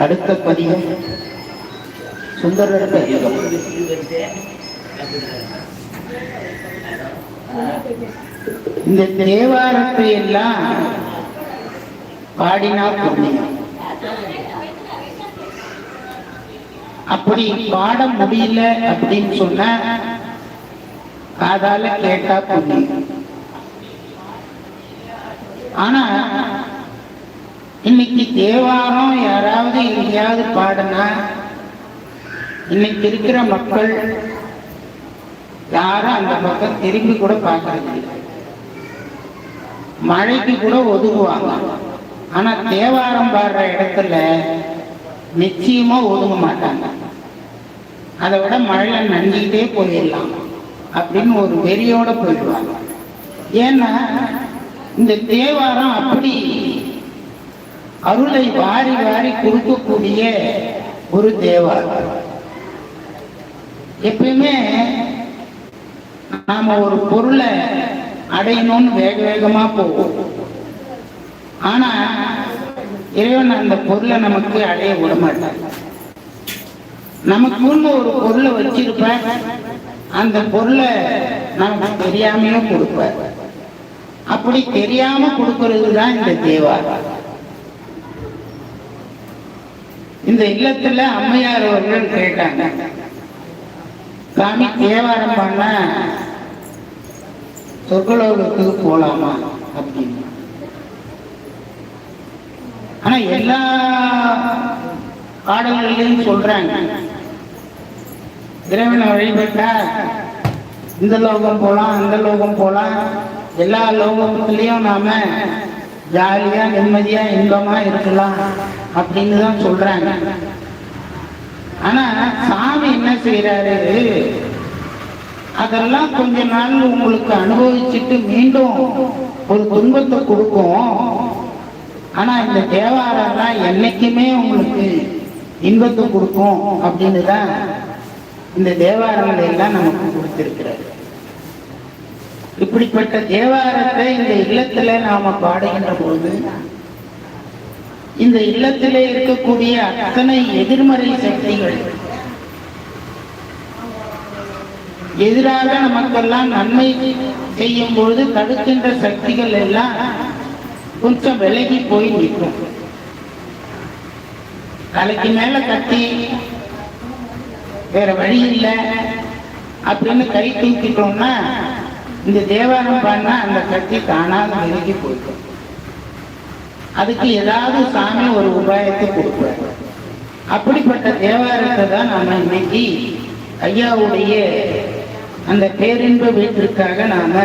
அடுத்த பதிகம் சுந்தரர் பதிகம். இந்த தேவாரத்தை எல்லாம் பாடினா புண்ணியம். அப்படி பாட முடியல அப்படின்னு சொன்ன காதால கேட்டா புண்ணியம். ஆனா இன்னைக்கு தேவாரம் யாராவது எங்கேயாவது பாடினா இன்னைக்கு இருக்கிற மக்கள் யாரும் அந்த பக்கம் திரும்பி கூட பார்க்கறது இல்லை. மழைக்கு கூட ஒதுங்குவாங்க. ஆனா தேவாரம் பாடுற இடத்துல நிச்சயமா ஒதுங்க மாட்டாங்க. அதை விட மழையில நஞ்சிக்கிட்டே போயிடலாம் அப்படின்னு ஒரு வெறியோட போயிடுவாங்க. ஏன்னா இந்த தேவாரம் அப்படி அருளை வாரி வாரி கொடுக்கக்கூடிய ஒரு தேவாரம். எப்பயுமே நாம ஒரு பொருளை அடையணும்னு வேக வேகமா போவோம். ஆனா இறைவன் அந்த பொருளை நமக்கு அடைய விட மாட்டார். நமக்குன்னு ஒரு பொருளை வச்சிருப்ப, அந்த பொருளை நமக்கு தெரியாமையே கொடுப்ப. அப்படி தெரியாம கொடுக்கறது தான் இந்த தேவாரம். இந்த இல்லத்துல அம்மையார் அவர்கள் கேட்டாங்க, சாமி தேவாரம் பண்ண சொர்க்கலோகத்துக்கு போலாமா அப்படின்னு. ஆனா எல்லா பாடல்களையும் சொல்றாங்க, இறைவனை வழிபட்டா இந்த லோகம் போலாம் அந்த லோகம் போலாம், எல்லா லோகத்திலையும் நாம ஜாலியா நிம்மதியா இன்பமா இருக்கலாம் அப்படின்னு தான் சொல்றாங்க. ஆனா சாமி என்ன செய்யறாரு, அதெல்லாம் கொஞ்ச நாள் உங்களுக்கு அனுபவிச்சுட்டு மீண்டும் ஒரு துன்பத்தை கொடுக்கும். ஆனா இந்த தேவாரம் என்னைக்குமே உங்களுக்கு இன்பத்தை கொடுக்கும் அப்படின்னு தான் இந்த தேவாரங்களை எல்லாம் நமக்கு கொடுத்திருக்கிறார். இப்படிப்பட்ட தேவாரத்தை இந்த இல்லத்துல நாம பாடுகின்ற போது இந்த இல்லத்திலே இருக்கக்கூடிய அத்தனை எதிர்மறை சக்திகள், எதிராக நமக்கெல்லாம் நன்மை செய்யும் பொழுது தடுக்கின்ற சக்திகள் எல்லாம் கொஞ்சம் விலகி போய் நிற்கும். தலைக்கு மேல கட்டி வேற வழி இல்லை அப்படின்னு கை தூக்கிட்டோம்னா இந்த தேவாரம் பாடினா அந்த கட்டி தானாக விலகி போயிடும். அதுக்கு ஏதாவது சாமி ஒரு உபாயத்தை கொடுப்பார். அப்படிப்பட்ட தேவாரத்தை தான் நாம இன்னைக்கு ஐயாவுடைய அந்த பேரின்ப வீட்டிற்காக நாம